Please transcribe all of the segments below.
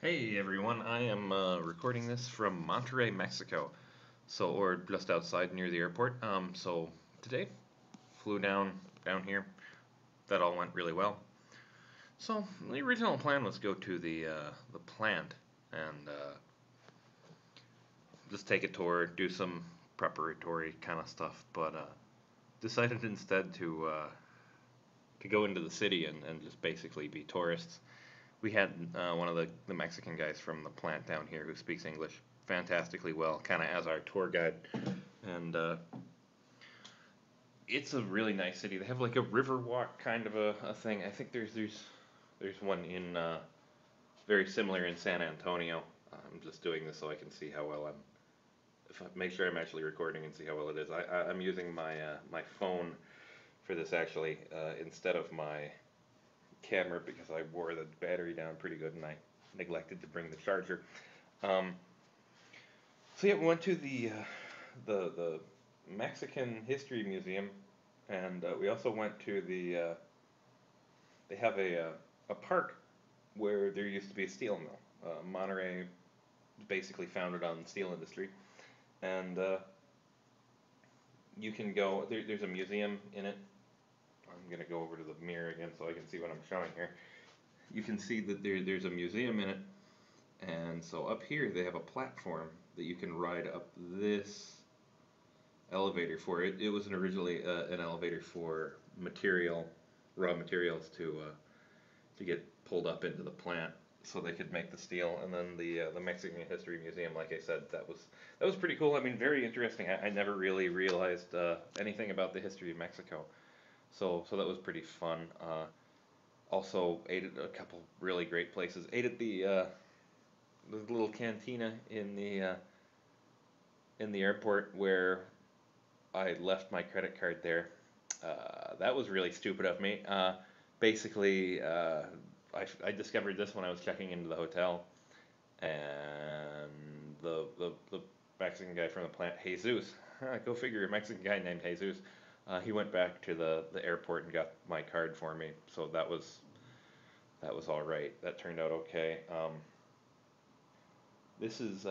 Hey everyone, I am recording this from Monterrey, Mexico. Or just outside near the airport. Today, flew down here. That all went really well. So the original plan was go to the plant and just take a tour, do some preparatory kind of stuff. But decided instead to go into the city and just basically be tourists. We had one of the Mexican guys from the plant down here who speaks English fantastically well, kind of as our tour guide. And it's a really nice city. They have like a river walk kind of a thing. I think there's one in very similar in San Antonio. I'm just doing this so I can see how well I'm. If I make sure I'm actually recording and see how well it is. I'm using my phone for this actually instead of my camera because I wore the battery down pretty good and I neglected to bring the charger. Um, so yeah, we went to the Mexican History Museum, and we also went to they have a park where there used to be a steel mill. Monterrey basically founded on the steel industry, and you can go. There's a museum in it. I'm gonna go over to the mirror again so I can see what I'm showing here. You can see that there's a museum in it, and so up here they have a platform that you can ride up this elevator for. It was originally an elevator for raw materials to get pulled up into the plant so they could make the steel. And then the Mexican History Museum, like I said, that was pretty cool. I mean, very interesting. I never really realized anything about the history of Mexico, so that was pretty fun. Also ate at a couple really great places. Ate at the little cantina in the airport where I left my credit card there. That was really stupid of me. Basically, I discovered this when I was checking into the hotel, and the Mexican guy from the plant, Jesus, go figure, a Mexican guy named Jesus. He went back to the airport and got my card for me, so that was all right. That turned out okay. This is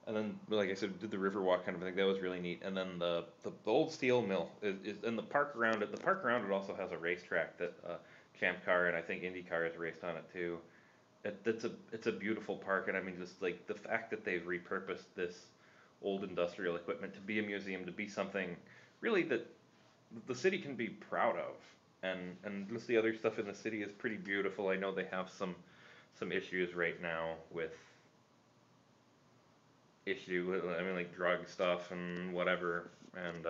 and then, like I said, did the river walk kind of thing. That was really neat. And then the old steel mill is and the park around it. The park around it also has a racetrack that Champ Car and I think IndyCar has raced on it too. It's a beautiful park, and I mean just like the fact that they've repurposed this old industrial equipment to be a museum, to be something really that the city can be proud of. And just the other stuff in the city is pretty beautiful. I know they have some issues right now with I mean, like drug stuff and whatever. And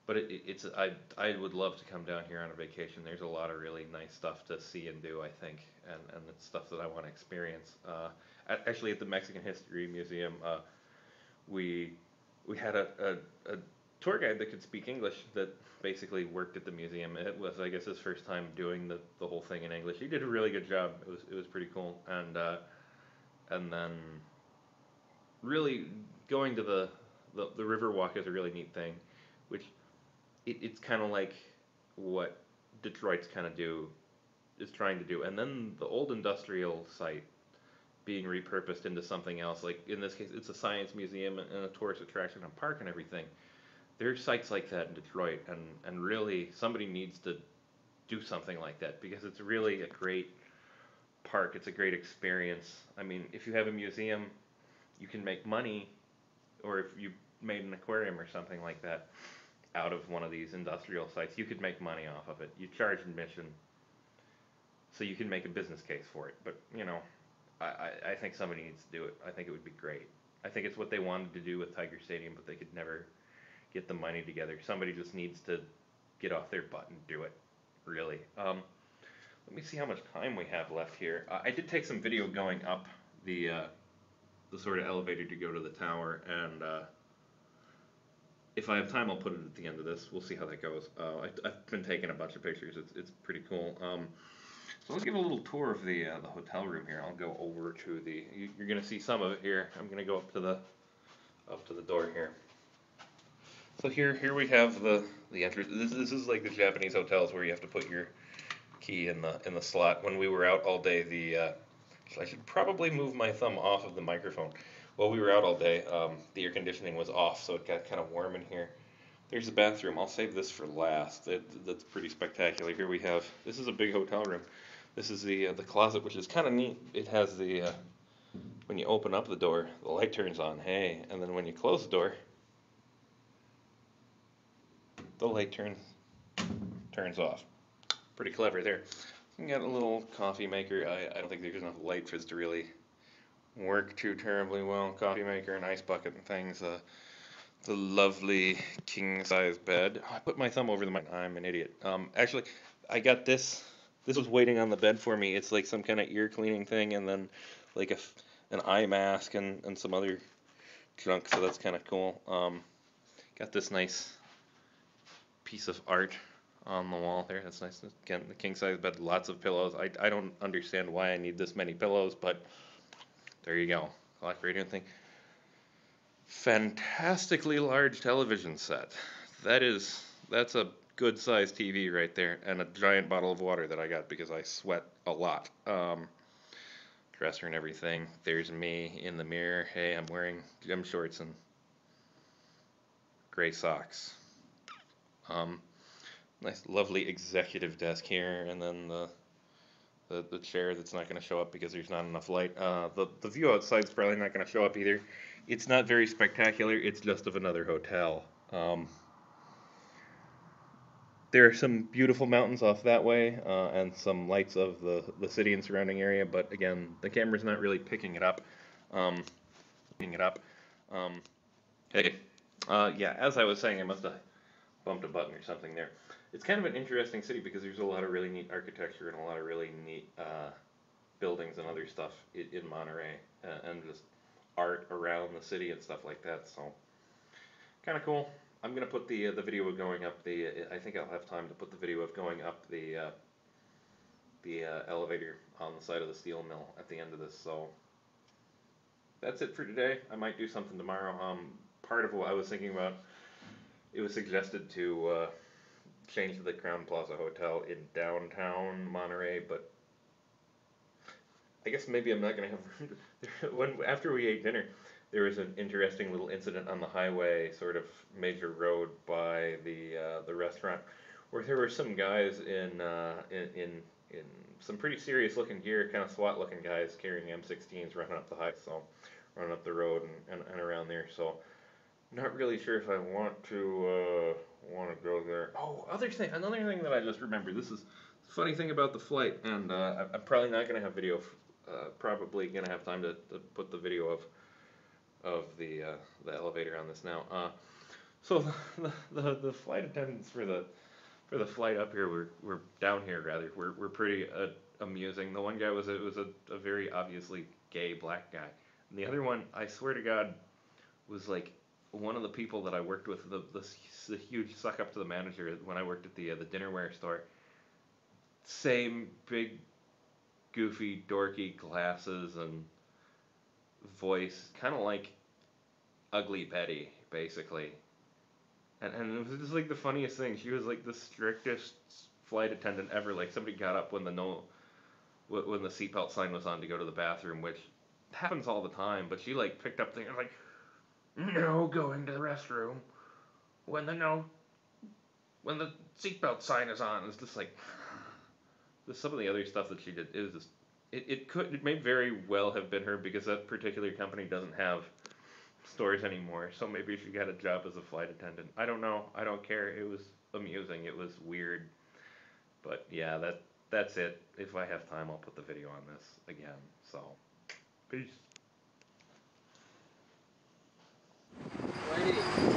but it's I would love to come down here on a vacation. There's a lot of really nice stuff to see and do, I think, and it's stuff that I want to experience. Actually, at the Mexican History Museum, we we had a tour guide that could speak English that basically worked at the museum. It was, I guess, his first time doing the whole thing in English. He did a really good job. It was pretty cool. And then really going to the river walk is a really neat thing, which it's kind of like what Detroit's kind of do is trying to do, and then the old industrial site being repurposed into something else. Like in this case, it's a science museum and a tourist attraction and park and everything. There's sites like that in Detroit, and really somebody needs to do something like that because it's really a great park. It's a great experience. I mean, if you have a museum, you can make money, or if you made an aquarium or something like that out of one of these industrial sites, you could make money off of it. You charge admission, so you can make a business case for it. But I think somebody needs to do it. I think it would be great. I think it's what they wanted to do with Tiger Stadium, but they could never get the money together. Somebody just needs to get off their butt and do it. Really. Let me see how much time we have left here. I did take some video going up the sort of elevator to go to the tower, and if I have time, I'll put it at the end of this. We'll see how that goes. I've been taking a bunch of pictures. It's pretty cool. So I'll give a little tour of the hotel room here. I'll go over to you're gonna see some of it here. I'm gonna go up to the door here. So here we have the entrance. This is like the Japanese hotels where you have to put your key in the slot. When we were out all day, I should probably move my thumb off of the microphone. While we were out all day, the air conditioning was off, so it got kind of warm in here. There's the bathroom. I'll save this for last. That's pretty spectacular. Here we have, this is a big hotel room. This is the closet, which is kind of neat. It has the, when you open up the door, the light turns on, hey, and then when you close the door, the light turns off. Pretty clever there. You got a little coffee maker. I don't think there's enough light for this to really work too terribly well. Coffee maker, an ice bucket and things. The lovely king size bed. Oh, I put my thumb over the mic. I'm an idiot. Actually, I got this. This was waiting on the bed for me. It's like some kind of ear cleaning thing, and then like an eye mask and some other junk. So that's kind of cool. Got this nice piece of art on the wall there. That's nice. Again, the king size bed, lots of pillows. I don't understand why I need this many pillows, but there you go. Clock radio thing. Fantastically large television set. That's a good sized TV right there, and a giant bottle of water that I got because I sweat a lot. Dresser and everything. There's me in the mirror. Hey, I'm wearing gym shorts and gray socks. Nice, lovely executive desk here, and then the chair that's not going to show up because there's not enough light. The view outside is probably not going to show up either. It's not very spectacular. It's just of another hotel. There are some beautiful mountains off that way, and some lights of the city and surrounding area. But again, the camera's not really picking it up. Hey, yeah. As I was saying, I must have bumped a button or something there. It's kind of an interesting city because there's a lot of really neat architecture and a lot of really neat buildings and other stuff in Monterrey, and just art around the city and stuff like that. So kind of cool. I'm gonna put the video of going up I think I'll have time to put the video of going up the elevator on the side of the steel mill at the end of this. So that's it for today. I might do something tomorrow. Part of what I was thinking about, it was suggested to change to the Crown Plaza Hotel in downtown Monterrey, but I guess maybe I'm not gonna have. After we ate dinner, there was an interesting little incident on the highway, sort of major road by the restaurant, where there were some guys in some pretty serious looking gear, kind of SWAT looking guys carrying M16s running up the road and around there. So not really sure if I want to go there. Oh, another thing that I just remembered. This is the funny thing about the flight, and I'm probably not gonna have video. Probably gonna have time to put the video of the elevator on this now. So the flight attendants for the flight up here were down here rather were pretty amusing. The one guy was a very obviously gay black guy, and the other one, I swear to God, was like one of the people that I worked with, the huge suck up to the manager when I worked at the dinnerware store. Same big, goofy, dorky glasses and voice, kind of like Ugly Betty, basically. And it was just like the funniest thing. She was like the strictest flight attendant ever. Like somebody got up when the seatbelt sign was on to go to the bathroom, which happens all the time. But she like picked up things like, no going to the restroom when the seatbelt sign is on. It's just like some of the other stuff that she did is just it may very well have been her, because that particular company doesn't have stores anymore. So maybe she got a job as a flight attendant. I don't know. I don't care. It was amusing. It was weird. But yeah, that's it. If I have time, I'll put the video on this again. So peace. Righty.